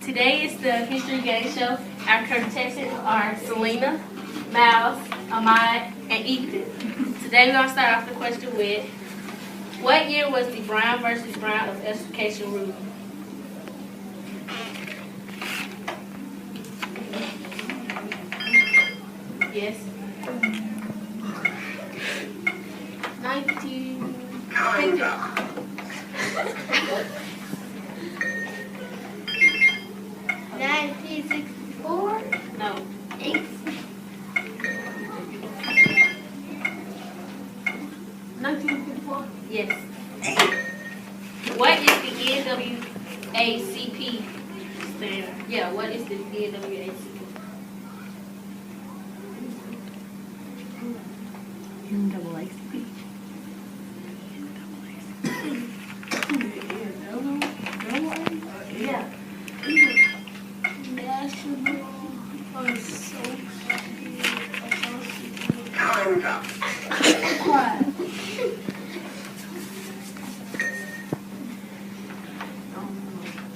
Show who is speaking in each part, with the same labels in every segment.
Speaker 1: Today is the History Game Show. Our contestants are Selena, Miles, Ahmad, and Ethan. Today we're going to start off the question with, what year was the Brown versus Brown of education ruling? Yes. 1950. No.
Speaker 2: 1954.
Speaker 1: Yes. What is the NAACP standard? Yeah, what is the NAACP?
Speaker 2: NAACP.
Speaker 1: Yeah.
Speaker 2: National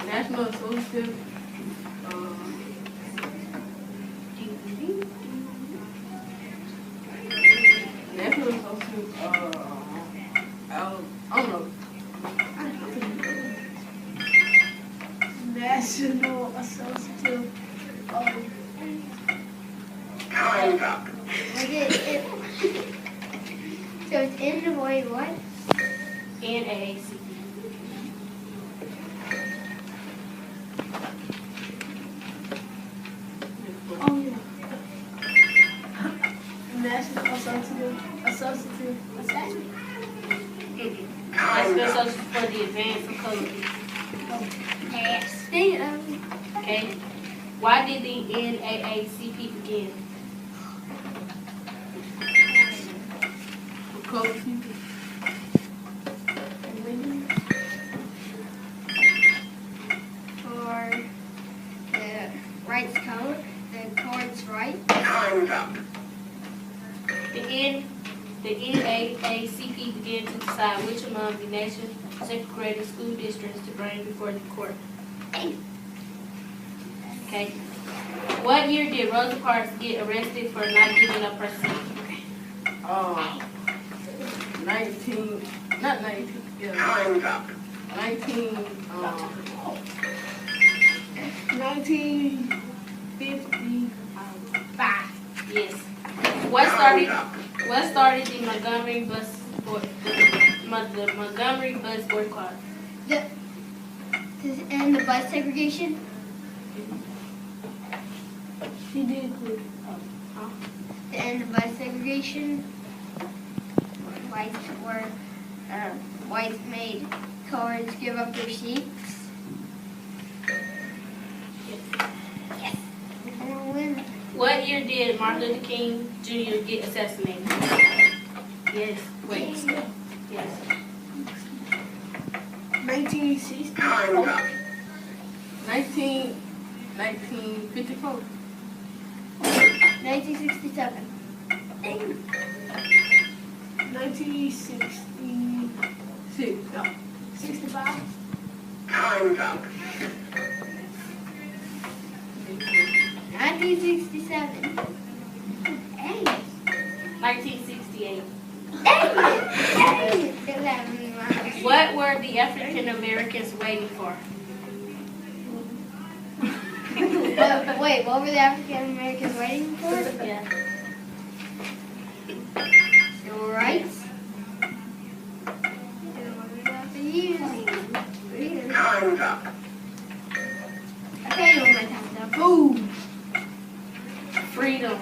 Speaker 2: Association. National Association. National Association. I don't know. National Association of.
Speaker 3: So it's in the way what?
Speaker 1: NAACP.
Speaker 2: Oh yeah. National Association.
Speaker 1: That's the social for the advance of color.
Speaker 3: Yes.
Speaker 1: Okay. Why did the NAACP begin?
Speaker 2: Colored people.
Speaker 3: For the rights code, the card's right.
Speaker 1: The NAACP began to decide which among the nation's second-grade school districts to bring before the court. Okay. What year did Rosa Parks get arrested for not giving up her seat?
Speaker 2: 1955.
Speaker 1: Yes. What started the Montgomery bus boycott?
Speaker 3: And the bus segregation.
Speaker 2: She did quit.
Speaker 3: To end the bus segregation. Whites made coloreds give up their seats. Yes. I'm gonna win.
Speaker 1: What year did Martin Luther King Jr. get assassinated? Yes. Wait. Yes.
Speaker 2: 1960. 1954.
Speaker 3: 1967.
Speaker 2: 1966. No. 65.
Speaker 3: 1967. Dang.
Speaker 1: 1968.
Speaker 3: Dang it.
Speaker 1: What were the African Americans waiting for?
Speaker 3: Wait, what were the African Americans waiting for?
Speaker 1: Yeah.
Speaker 3: Civil rights. Okay, one more time.
Speaker 2: Food.
Speaker 1: Freedom.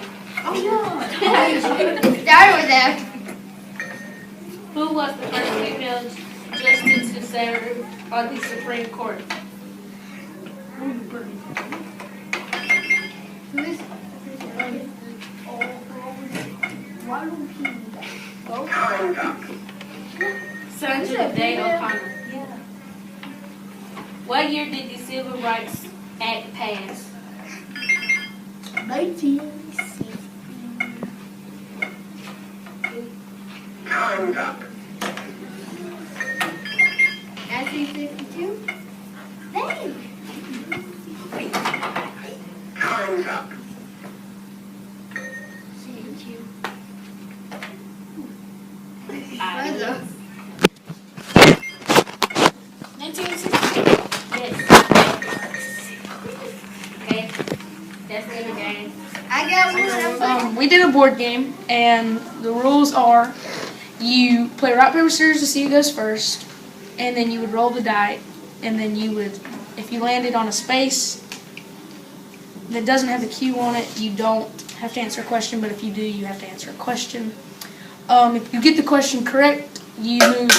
Speaker 2: Oh yeah.
Speaker 3: Start with that.
Speaker 1: Who was the first female justice to serve on the Supreme Court?
Speaker 3: Who is?
Speaker 2: Why don't people
Speaker 1: Sandra Day O'Connor. What year did the Civil Rights Act pass?
Speaker 2: 1960.
Speaker 3: 1962? Dang!
Speaker 1: Let's end the game.
Speaker 3: I got one.
Speaker 4: We did a board game, and the rules are you play rock, paper, scissors to see who goes first, and then you would roll the die, and then you would, if you landed on a space that doesn't have a Q on it, you don't have to answer a question, but if you do, you have to answer a question. If you get the question correct, you move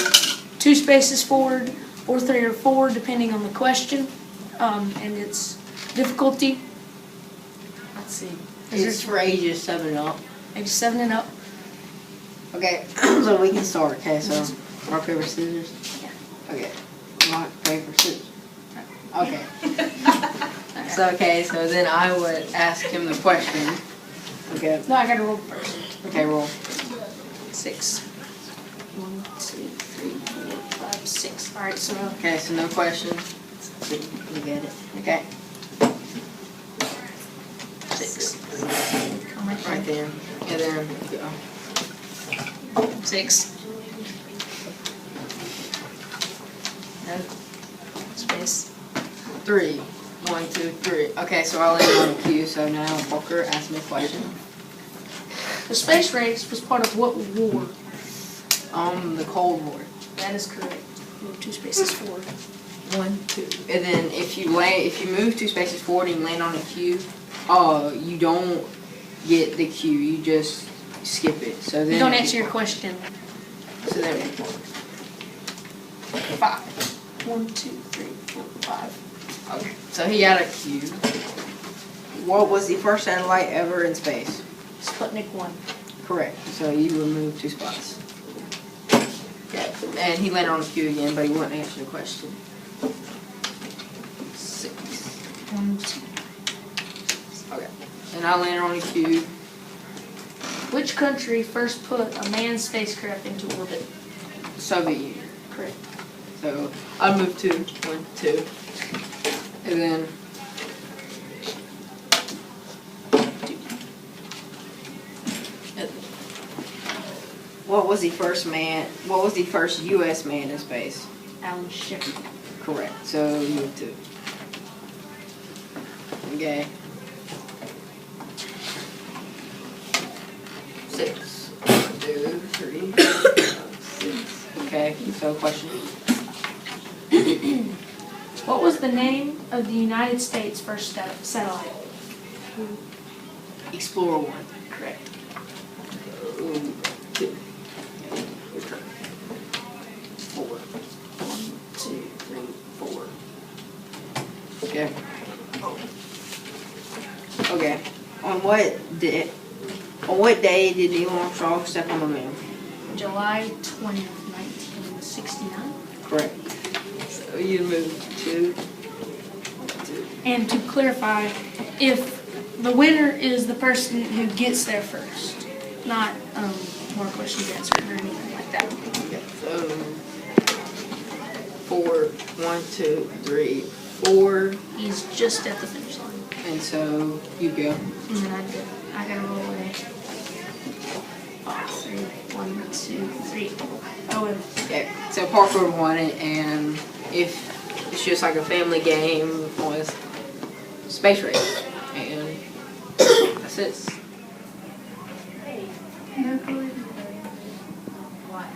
Speaker 4: 2 spaces forward, or 3 or 4, depending on the question, and its difficulty. Let's see.
Speaker 5: It's for ages 7 and up.
Speaker 4: Ages 7 and up.
Speaker 5: Okay, so we can start. Okay, so rock, paper, scissors.
Speaker 4: Yeah.
Speaker 5: Okay, rock, paper, scissors. Okay. So then I would ask him the question. Okay.
Speaker 4: No, I gotta roll first.
Speaker 5: Okay, roll.
Speaker 4: 6. 1, 2, 3, 4, 5, 6. All right, so
Speaker 5: Okay, so no question. You get it. Okay.
Speaker 4: 6.
Speaker 5: Right there. And then go.
Speaker 4: 6. No space.
Speaker 5: 3. 1, 2, 3. Okay, so I'll end on a Q. So now Walker, ask me a question.
Speaker 4: The space race was part of what war?
Speaker 5: The Cold War.
Speaker 4: That is correct. Move 2 spaces forward.
Speaker 5: 1, 2. And then if you move 2 spaces forward and you land on a Q, you don't get the Q. You just skip it. So then
Speaker 4: You don't answer your question.
Speaker 5: So then
Speaker 4: 5. 1, 2, 3, 4, 5.
Speaker 5: okay. So he got a Q. What was the first satellite ever in space?
Speaker 4: Sputnik 1.
Speaker 5: Correct. So you remove 2 spots. Okay. And he landed on a Q again, but he wouldn't answer the question. 6.
Speaker 4: 1, 2.
Speaker 5: Okay. And I landed on a Q.
Speaker 4: Which country first put a manned spacecraft into orbit?
Speaker 5: Soviet Union.
Speaker 4: Correct.
Speaker 5: So I moved 2. 1, 2. And then what was the first U.S. man in space?
Speaker 4: Alan Shepard.
Speaker 5: Correct. So you move 2. Okay. 6. 1, 2, 3, 4, 6. Okay. So question.
Speaker 4: What was the name of the United States' first satellite?
Speaker 5: Explorer 1.
Speaker 4: Correct.
Speaker 5: 2. Your turn. 4.
Speaker 4: 1, 2, 3, 4.
Speaker 5: Okay. Okay. On what day did Neil Armstrong step on the moon?
Speaker 4: July 20th, 1969.
Speaker 5: Correct. So you move 2. 2.
Speaker 4: And to clarify, if the winner is the person who gets there first, not more questions answered or anything like that.
Speaker 5: Okay. So 4. 1, 2, 3, 4.
Speaker 4: He's just at the finish line.
Speaker 5: And so you go.
Speaker 4: And then I gotta roll a 3, 1, 2, 3. Oh, and
Speaker 5: Okay. So parkour won it, and if it's just like a family game with space race, and that's it.
Speaker 2: No clue.
Speaker 1: What?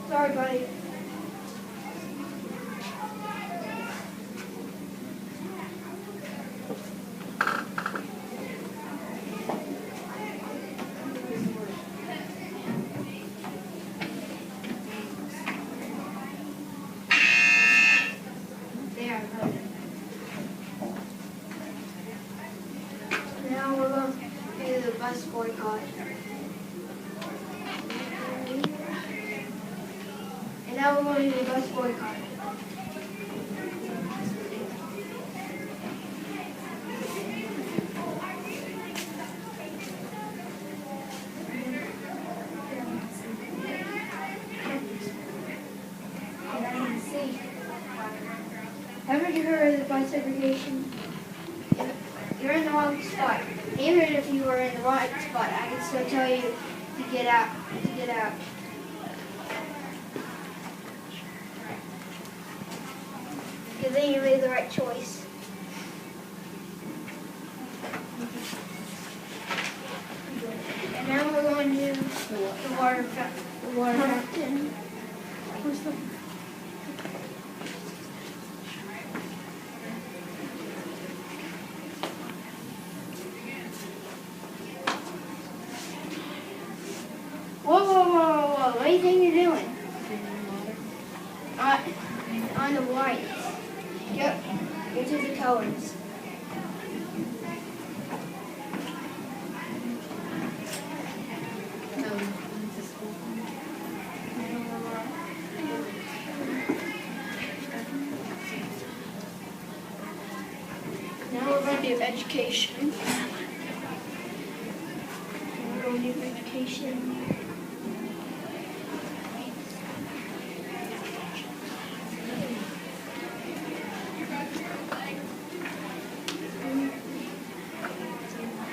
Speaker 2: Sorry, buddy.
Speaker 3: There, I voted.
Speaker 2: Now we're going to do the bus boycott. And now we're going to do the bus boycott. Haven't you heard of the bus segregation? You're in the wrong spot. Even if you were in the right spot, I can still tell you to get out. To get out. think you made the right choice. And now we're going to the water fountain. Where's the Whoa. What do you think you're doing? On the whites. Yep. Go to the colors. Now we're going to do education. We're going to do education.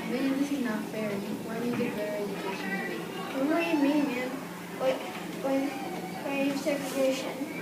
Speaker 3: Man, this is not fair. Why do you get better education?
Speaker 2: What do you mean, man? When you have segregation.